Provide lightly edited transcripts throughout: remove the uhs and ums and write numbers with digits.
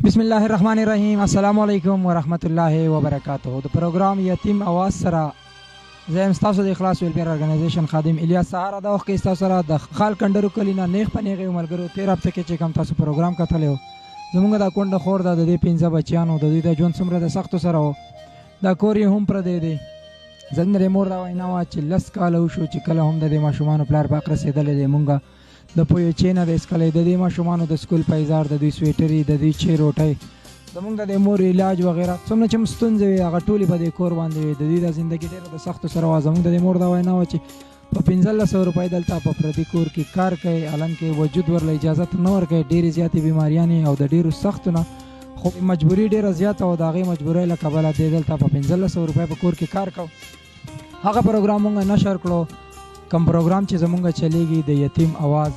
बिस्मिल्लाहिर्रहमानिर्रहीम अस्सलाम वालेकुम वरहमतुल्लाहि वबरकातुहू। د پروګرام یتیم اواز سره زه یم ستاسو د اخلاص ویلفیر ارګنایزیشن خادم الیاس سهار دا وخت کې ستاسو سره د خال کندرو کلی نه نیغ په نیغې ملګرو 13 هفته کې چې کوم تاسو پروګرام کتلی و زمونږ دا کونډه خور ده د دې 15 بچیانو د دوی د ژوند څومره د سختو سره و دا کور یې هم پردی دی. زموږ د مور دا وینا وه چې 10 کاله وشو چې کله هم د دې ماشومانو پلار پاک رسېدلی دی. مونږ د پویچې نه د اسکلی د دې ماشومانو د سکول پیزار د دوی سویټري د دوی چې روټۍ زمونږ د مور علاج وغیره څومره چې هم ستونزې وي هغه ټولې په دې کور باندې وي. د دوی دا زندګي ډېره د سختو سره وه. زمونږ د مور دا وینا وه چې په 1500 روپۍ دلته په پردي کور کې کار کوي، حالانکې وجود ورله اجازت نه ورکوي، ډېرې زیاتې بیماریانې او د ډېرو سختو نه خو مجبوري ډېره زیاته وه. د هغې مجبورۍ له کبله دی دلته په 1500 روپۍ په کور کې کار کو. هغه پروګرام مونږ نشر کړو کوم پروګرام چې زمونږ چلیږي د یتیم اواز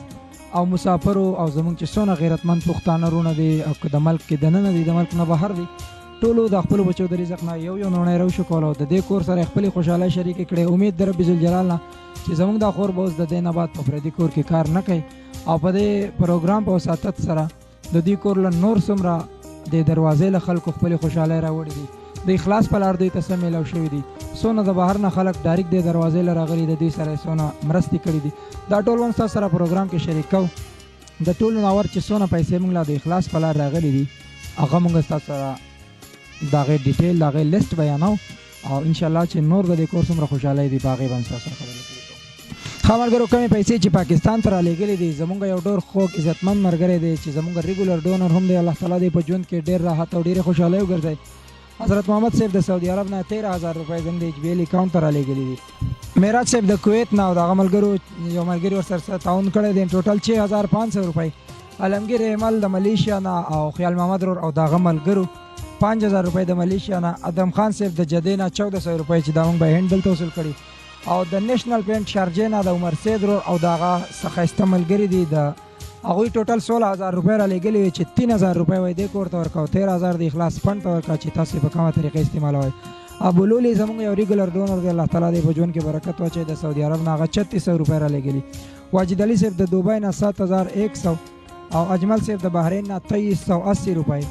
او مسافرو او زمونږ چې څونه غیرتمند پښتانه رونه دي او که د ملک کې دننه دي د ملک نه بهر دي ټولو د خپلو بچو د رزق نه یو نوڼی روشو کولو د دې کور سره خپلې خوشحالۍ شریکې کړې. امید د رب ذوالجلال نه چې زمونږ دا خور به اوس د دې نه بعد په پردي کور کې کار نه کوي او په دې پروګرام په وساطت سره د دې کور له نور څومره د دروازې له خلکو خپلې خوشحالۍ راوړي دي د اخلاص په لار دوی ته څه میلاو شوي دي. څونه د بهر نه خلک ډایرکټ د دروازې له راغلي د دوی سره څونه مرستې کړي دي. دا ټول موږ ستاسو سره پروګرام کې شریک کوو. د ټولو نه ور چې څونه پیسې موږ له د اخلاص په لار راغلي دي هغه موږ ستاسو سره د هغې ډیټیل د هغې لیست بیانو او انشاءالله چې نور د دې کور څومره خوشحالۍ دي په هغې باندې ستاسو سره خبرې کوو. ښه ملګرو کمې پیسې چې پاکستان ته رالیږلي دي زمونږ یو ډېر خوږ عزتمند ملګری دی چې زمونږ ریګولر ډونر هم دی. الله تعالی دې په ژوند کې ډېر راحت او ډېرې خوشحالۍ وګرځوي. حضرت محمد صاحب د سعودي عرب نه 13000 روپۍ زموږ د ایچ بي ایل اکاونټ ته رالیږلي دي. معراج صاحب د کویت نه او د هغه ملګرو یو ملګري ورسره تعاون کړی دی ټوټل 6500 روپۍ. عالمګیر احمل د ملیشیا نه او خیال محمد رور او د هغه ملګرو 5000 روپۍ د ملیشیا نه. ادم خان صاحب د جدې نه 1400 روپۍ چې دا موږ به هند دلته وصول کړي او د نیشنل پینټ شارجې نه د عمر سید رور او د هغه څه ښایسته ملګري دي د هغوی ټوټل 16000 روپۍ رالیږلي وي چې 3000 روپۍ وایي دې کور ته ورکوه 13000 د اخلاص فنډ ته ورکوه چې تاسو په کومه طریقه استعمالوئ. ابولولي زموږ یو ریګولر ډونر دی. الله تعالی دې په ژوند کې برکت واچوي. د سعودي عرب نه هغه 3600 روپۍ رالیږلي. واجد علي صاحب د دوبۍ نه 7100 او اجمل صاحب د بحرین نه 2380 روپۍ.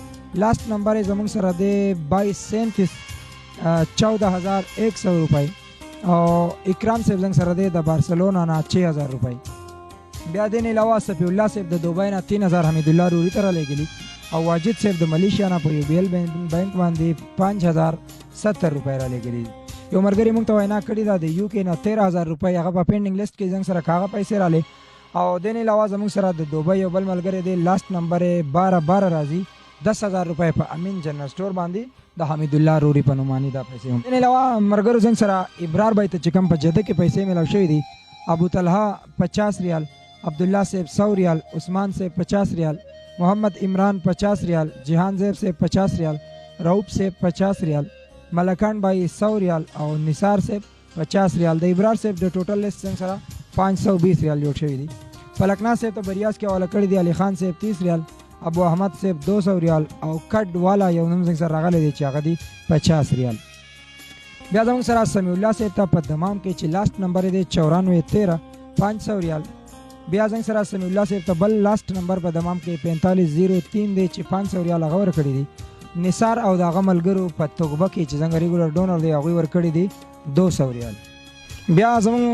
لاست نمبر یې زموږ سره دی 2237 14100 روپۍ او اکرام صاحب زموږ سره دی د بارسلونا نه 6000 روپۍ. بیا دې نه علاوه صفی الله صاحب د دوبۍ نه 3000 حمید الله روري ته رالیږلي او واجد صاحب د ملیشیا نه په یو بي ایل بینک باندې 5070 روپۍ رالیږلي. یو ملګري موږ ته وینا کړې ده د یو کې نه 13000 روپۍ هغه په پینډینګ لیست کې زموږ سره هغه پیسې رالی او دې نه علاوه زموږ سره د دوبۍ یو بل ملګری دی لاست نمبر یې 12 راځي 10000 روپۍ په امین جنرل سټور باندې د حمید الله روري په نوماني دا پیسې هم. دې نه علاوه ملګرو زموږ سره ابرار بای ته چې کوم په جده کې پیسې میلاو شوي دي ابو طلحه 50 ریال، عبدالله صاحب 100 ریال، عثمان صاحب 50 ریال، محمد عمران 50 ریال، جهان زیب صاحب 50 ریال، رعوب صاحب 50 ریال، ملکان بھائی 100 ریال او نثار صاحب 50 ریال. د ابرار صاحب د ټوټل لیست څنګه سره 520 ریال جوړ شوي دي. فلکنا صاحب ته بریاز کې حواله کړي دي علی خان صاحب 30 ریال، ابو احمد صاحب 200 ریال او کډ والا یو نوم څنګه سره راغلی دی چې هغه دی 50 ریال. بیا زموږ سره سمیع الله صاحب ته په دمام کې چې لاست نمبر دی 9413 500 ریال. بیا زنګ سره سمیع الله صاحب ته بل لاست نمبر په دمام کې 4503 دی چې 500 ریال هغه ورکړي دي. نثار او د هغه ملګرو په توګبه کې چې څنګه ریګولر ډونر دی هغوی ورکړي دي 200 ریال. بیا زموږ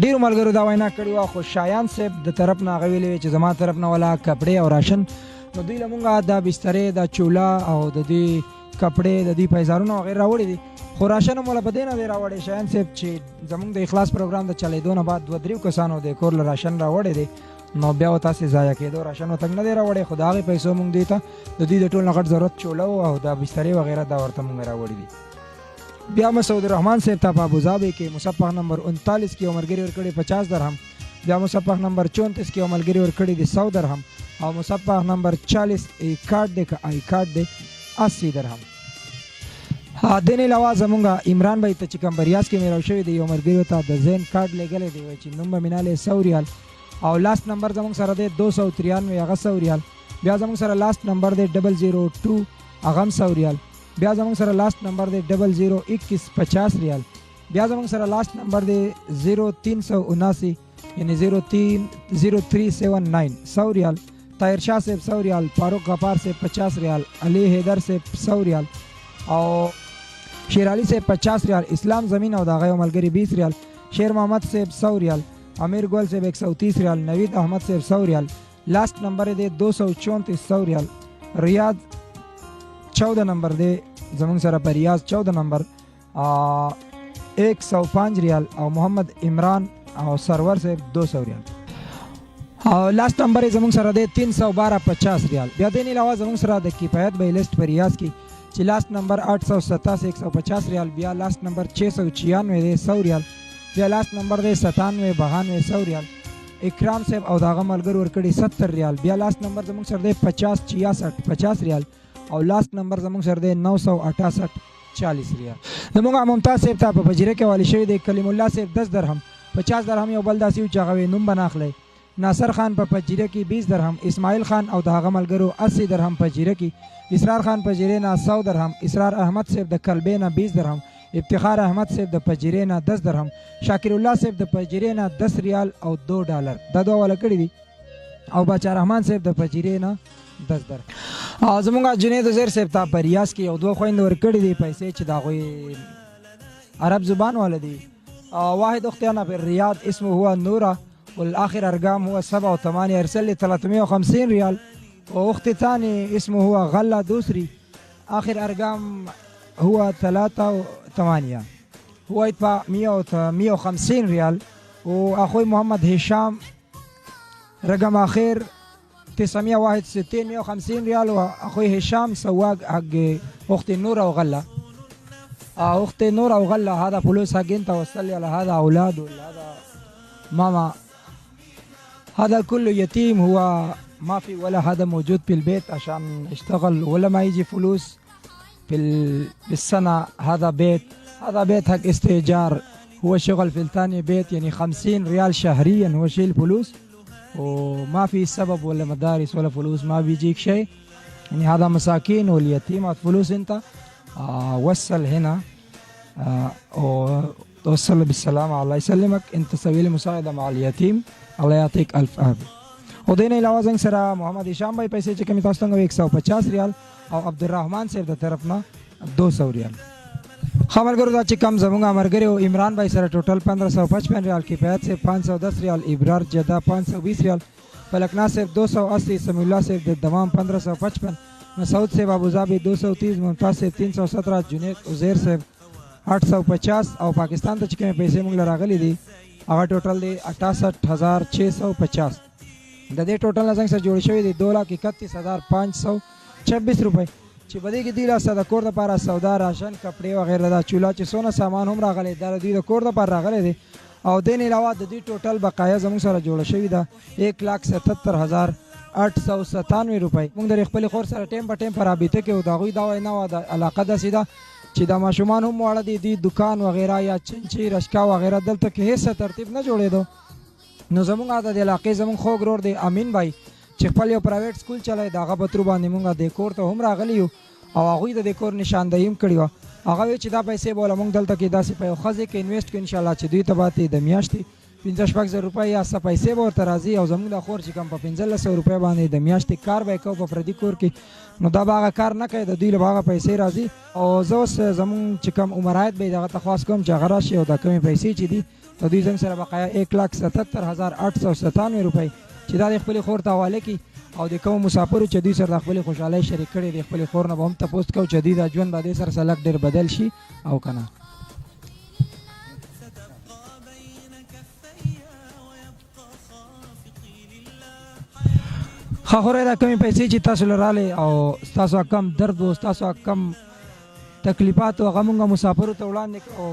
ډېرو ملګرو دا وینا کړې وه خو شایان صاحب د طرف نه هغه ویلې وې چې زما طرف نه ولا کپړې او راشن نو دوی له مونږ دا بسترې دا چولا او د دې کپړې د دې پیزارونه وغیره راوړي دي خو راشن هم ولا په دې نه دی راوړی. شایان صاحب چې زموږ د اخلاص پروګرام د چلېدو نه بعد 2-3 کسانو د کور له راشن راوړی دی نو بیا ورته تاسې ضایع کېدو راشن ورته نه دی راوړی خو د هغې پیسو مونږ دوی ته د دوی د ټول نه غټ ضرورت چوله او دا بسترې وغیره دا ورته مونږ راوړي دي. بیا مسعود الرحمان صاحب ته په ابوظبي کې مصفح نمبر 39 کې یو ملګري ورکړي 50 درهم. بیا مصفح نمبر 34 کې یو ملګري ورکړي دي 100 درهم او مصفح نمبر 40 ای کارت دی که آی کارت دی 80 درهم. دې نه علاوه زمونږ عمران بھائی ته چې کوم بریاز کې میراو شوی دی یو ملګري ته د زین کارت لیږلی دی چې نوم به مې نالی 100 ریال او لاست نمبر زمونږ سره دی 293 هغه 100 ریال. بیا زمونږ سره لاست نمبر دی 002 هغه هم 100 ریال. بیا زمونږ سره لاست نمبر دی 0021 50 ریال. بیا زمونږ سره لاست نمبر دی 0379 یعنی 0379 100 ریال. طاهر شاه صاحب 100 ریال، فاروق غفار صاحب 50 ریال، علی حیدر صاحب 100 ریال او شیر علي صاحب 50 ریال، اسلام زمین او د هغه یو ملګري 20 ریال، شیر محمد صاحب 100 ریال، امیر ګل صاحب 130 ریال، نوید احمد صاحب 100 ریال، लास्ट नंबर دی 234 ریال. ریاض 14 نمبر دی زمونږ سره په ریاض 14 نمبر 105 ریال او محمد عمران او سرور صاحب 200 ریال. او لاست نمبر زمونږ سره دی 312.50 ریال. بیا دې نه علاوه زمونږ سره د کفایت به لیست په ریاض کې چې لاست نمبر 887 150 ریال، بیا لاست نمبر 696 دی 100 ریال، بیا لاست نمبر دی 97 92 100 ریال. اکرام صاحب او داغه ملګر ورکړي 70 ریال. بیا لاست نمبر زموږ سره دی 50 66 50 ریال او لاست نمبر زموږ سره دی 968 40 ریال. زموږ ممتاز صاحب ته په پجیره کې والی شوی دی کلیم الله صاحب 10 درهم، 50 درهم یو بل داسې چې هغه نوم بناخلی. ناصر خان په پجیره کې 20 درهم، اسماعیل خان او داغه ملګرو 80 درهم پجیره کې، اسرار خان پجیره نه 100 درهم، اسرار احمد صاحب د کلبې نه 20 درهم، افتخار احمد صاحب د پجیره نه 10 درهم، شاکر الله صاحب د پجیره نه 10 ریال او 2 ډالر دا دوه ولا کړی دي، او بچا رحمان صاحب د پجیره نه 10 درهم. زمونږ جنید زیر صاحب ته په ریاض کې یو دوه خويند ورکړي دي پیسې چې دا غوي عرب زبان والدي. واحد اختنا في الرياض اسمه هو نورة والآخر أرقام هو 7 و8 يرسل لي 350 ريال، وأختي ثاني اسمه هو غلة دوسري آخر أرقام هو 3 و8 هو يدفع 150 ريال. وأخوي محمد هشام رقم آخر 961 150 ريال، وأخوي هشام سواق حق أختي نورة وغلة. أختي نورة وغلة هذا فلوس حق أنت وصل لي على هذا أولاد ولا هذا ماما، هذا كله يتيم، هو ما في ولا هذا موجود في البيت عشان يشتغل ولا ما يجي فلوس بالسنة. هذا بيت حق استئجار، هو شغل في الثاني بيت يعني 50 ريال شهريا هو شيء الفلوس، وما في سبب ولا مدارس ولا فلوس ما بيجيك شيء يعني. هذا مساكين واليتيم فلوس أنت وصل هنا وتوصل بالسلامة، الله يسلمك، أنت سوي لي مساعدة مع اليتيم، الله يعطيك ألف عافية. ودین علاوه زنګ سره محمد هشام بھائی پیسې چې کمی تاسو څنګه 150 ریال او عبدالرحمن صاحب د طرف نه 200 ریال. خبرګرو دا چې کم زمونږ مرګري او عمران بھائی سره ټوټل 1555 ریال، کفایت سے 510 ریال، ابرار جدہ 520 ریال، فلکنا صاحب 280، سمی الله صاحب د دمام 1555، مسعود صاحب ابوظبی 230، ممتاز صاحب 317، جنید عزیر صاحب 850 او پاکستان ته چې کوم پیسې موږ لراغلي دي هغه ټوټل دی 68650. د دې ټوټل نه څنګه سره جوړ شوی دی 2,31,526 روپۍ چې بده کې دی لاسه د کور لپاره سودا راشن کپڑے وغیرہ دا چولا چې سونه سامان هم راغلی دا دوی د کور لپاره راغلی دی. او دین علاوه د دې ټوټل بقایا زموږ سره جوړ شوی دا 1,77,897 روپۍ. موږ د خپل خور سره ټیم په ټیم پر رابطه کې او دا غوي دا وینا و د علاقه د سیده چې د ماشومان هم واړه دي دکان وغیرہ یا چنچي رشکا وغیرہ دلته کې هیڅ ترتیب نه جوړېدو. نو زمونږ د علاقې زمونږ خو ګرور دی امین بھائی چې خپل یو پرایویټ سکول چلای دغه په تر باندې مونږ د کور ته هم راغلی یو او هغه د کور نشاندهی هم کړی و. هغه چې دا پیسې بوله مونږ دلته کې داسې په خزه کې انویسټ کړو ان شاء الله چې دوی ته باندې د میاشتې 15,000 روپۍ یا څه پیسې به ورته راځي او زمونږ د خور چې کم په 1500 روپۍ باندې د میاشتې کار به کوو په فردي کور کې نو دا به هغه کار نه کوي د دوی له هغه پیسې راځي. او زه اوس زمونږ چې کم عمرایت به دغه تخواست کوم چې هغه راشي او دا کمې پیسې چې دي د دوی زنګ سره بقایا 1,77,897 روپۍ چې دا د خپل خور ته حواله کړي او د کوم مسافرو چې دوی سره د خپل خوشحالۍ شریک کړي د خپل خور نه به هم تپوس کوو چې دوی د ژوند به دې سره سلک ډېر بدل شي او که نه. خاخوره دا کمی پیسې چې تاسو لراله او تاسو کم درد او تاسو کم تکلیفات او غمونګه مسافرو ته وړاندې او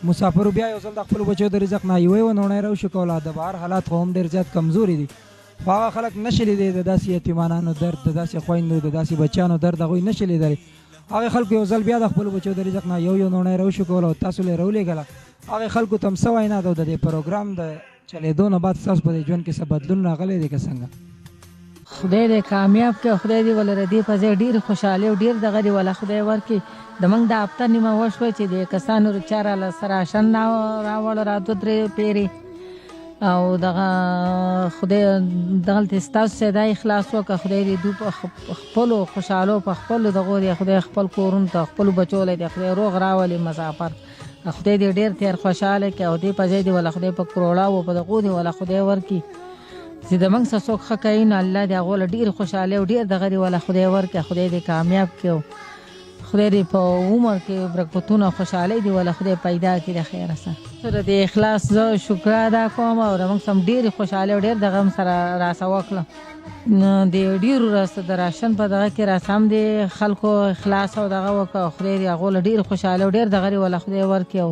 مسافرو بیا یو ځل د خپل بچو د رزق نه یوې ونه راو شو کوله د بهر حالات هم ډېر زیات کمزوري دي. هغه خلک نشي لیدلی د داسې یتیمانانو درد د داسې خویندو د داسې بچیانو درد هغوی نشي لیدلی. هغې خلکو یو ځل بیا د خپلو بچو د رزق نه یو نوڼی راو شو کوله او تاسو له یې راولېږله. هغې خلکو ته هم څه وینا ده او د دې پروګرام د چلېدو نه بعد ستاسو په دې ژوند کې څه بدلون راغلی دی که څنګه؟ خدای دې کامیاب کړي، خدای دې ولره دې په ځای ډېر خوشحالي او ډېر دغه دې ولا خدای ورکړي. د موږ د هفته نیمه وشوه چې د کسانو چاره له سره شن راوړ را 2-3 پیرې او دغه خدای دغلته ستاسو چې دا اخلاص وکړه خدای دې دوی په خپلو خوشحالو په خپلو دغو دی خدای خپل کورونو ته خپلو بچو له دی خدای روغ راولي مسافر خدای دې ډېر تیر خوشحاله کړي او دې په ځای دې ولا خدای په کروړاو په دغو دې ولا خدای ورکړي چې د موږ څه څوک ښه کوي نو الله دې هغو له ډېر خوشحالۍ او ډېر دغه دې ولا خدای ورکړي خدای دې کامیاب کړي خدای دې په عمر کې برکتونه خوشحالۍ دې ولا خدای پیدا کړي د خیره سره سره د اخلاص زه شکر ادا کوم او موږ سم ډېرې خوشحالۍ او ډېر دغه هم سره راسه وکړه د ډېرو راسه د راشن په دغه کې راسه هم د خلکو اخلاص او دغه وکړه خدای دې هغو له ډېرې خوشحالۍ او ډېر دغه دې ولا خدای ورکړي او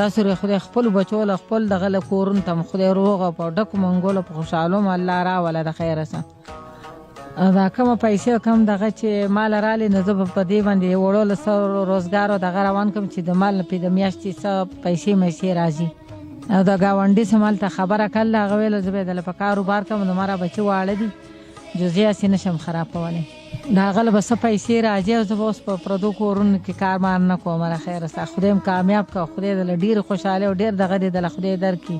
تاسو ر خدای خپل بچو له خپل دغه له کورونو ته خدای روغ په ډکو منګولو په خوشحالو الله راوله د خیره سره دا کومه پیسې کم دغه چې مال رالی نو زه به په دې باندې وړو له څه روزګار او دغه روان کړم چې د مال نه پې د میاشتې څه پیسې میسې راځي او د ګاونډي څه مال ته خبره کړله هغه ویله زه به یې دله په کاروبار کړم نو مره بچي واړه دي جزې هسې نشم خرابولی د هغه له به څه پیسې راځي او زه به اوس په پردو کورونو کې کارمار نه کوم له خیره سره خدای هم کامیاب کړه خدای دله ډېرې خوشحالۍ او ډېر دغه دې دله خدای درکړي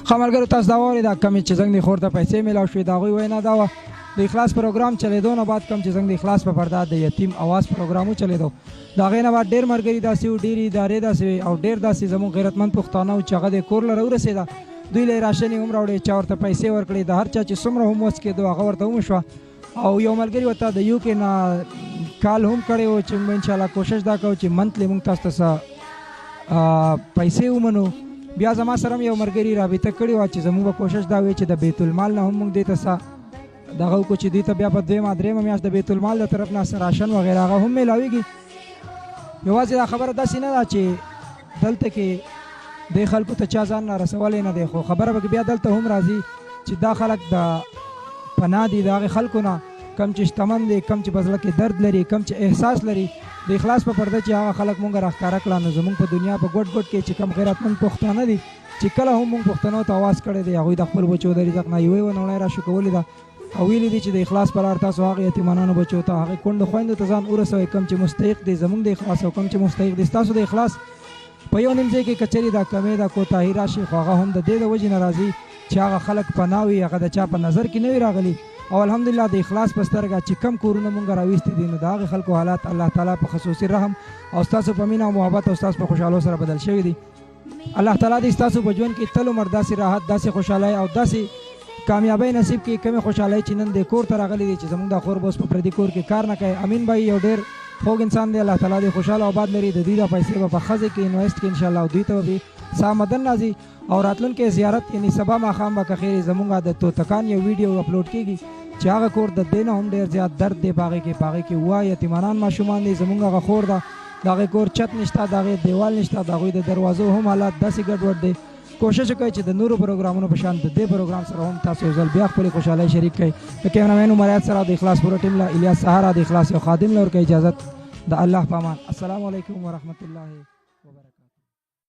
ښه ملګرو تاسو دا واورئ دا کمې چې زنګ د خور ته پیسې میلاو شوې د هغوی وینا دا وه د اخلاص پروګرام چلیدو نه بعد کم چې زنګ د اخلاص په پرده د یتیم اواز پروګرامو چلیدو د هغې نه بعد ډېر ملګري داسې وو ډېرې ادارې داسې وې او ډېر داسې زموږ غیرتمند پښتانه وو چې هغه د کور له راورسېده دوی له یې راشن یې هم راوړې چا ورته پیسې ورکړې د هر چا چې څومره هم وس کېدو هغه ورته هم وشوه او یو ملګري ورته د یو کې نه کال هم کړی و چې موږ انشاءالله کوشش دا کوو چې منتلی موږ تاسو ته څه پیسې ومنو بیا زما سره هم یو ملګري رابطه کړې وه چې زموږ به کوشش دا وي چې د بیت المال نه هم موږ دې ته څه دغه وکړو چې دوی ته بیا په دویمه درېیمه میاشت د بیت المال د طرف نه څه راشن وغیره هغه هم میلاویږي یوازې دا خبره داسې نه ده چې دلته کې دې خلکو ته چا ځان نه رسولی نه دی خو خبره به بیا دلته هم راځي چې دا خلک د پناه دي د هغې خلکو نه کم چې شتمن دی کم چې په زړه کې درد لري کم چې احساس لري د اخلاص په پرده چې هغه خلک مونږ راښکاره کړه نو زمونږ په دنیا په ګوټ ګوټ کې چې کم غیرتمند پښتانه دي چې کله هم مونږ پښتنو ته آواز کړی دی هغوی د خپل بچو د رزق نه یوې ونړۍ راشو کولې ده او ویلي دي چې د اخلاص په لار تاسو هغې یتیمانانو بچو ته هغې کونډو خویندو ته ځان ورسوئ کم چې مستحق دی زمونږ د اخلاص او کم چې مستحق دی ستاسو د اخلاص په یو نیم ځای کې کچرې دا کمې دا کوتاهي راشي خو هغه هم د دې د وجې نه راځي چې هغه خلک پناه وي هغه د چا په نظر کې نه وي راغلي او الحمدلله د اخلاص په سترګه چې کم کورونه مونږ راویستي دي نو د هغې خلکو حالات الله تعالی په خصوصي رحم او ستاسو په مینه او محبت او ستاسو په خوشحالو سره بدل شوي دي الله تعالی دې ستاسو په ژوند کې تل عمر داسې راحت داسې خوشحالۍ او داسې کامیابی نصیب کړي کمې خوشحالۍ چې نن د کور ته راغلي دي چې زموږ دا خور به اوس په پردي کور کې کار نه کوي امین بھائی یو ډېر خوږ انسان دی الله تعالی دې خوشحاله او آباد لري د دوی دا پیسې به په ښځې کې انویسټ کړي انشاءالله او دوی ته به سامدن راځي او راتلونکي زیارت یعنی سبا ماښام به که خیر زموږ د توتکان یو ویډیو اپلوډ کېږي چې هغه کور د دې نه هم ډېر زیات درد دی په هغې کې اووه یتیمانان ماشومان دي زموږ هغه خور ده د هغې کور چت نشته د هغې دیوال نشته د هغوی د دروازو هم حالات داسې ګډوډ دی کوشش وکړئ چې د نورو پروګرامونو په شان د دې پروګرام سره هم تاسو یو ځل بیا خپلې خوشحالۍ شریک کړئ د کیمرامین عمر ایاز سره د اخلاص پوره ټیم له الیاس سهارا د اخلاص یو خادم له ورکوي اجازت د الله په امان السلام علیکم ورحمت الله وبرکاته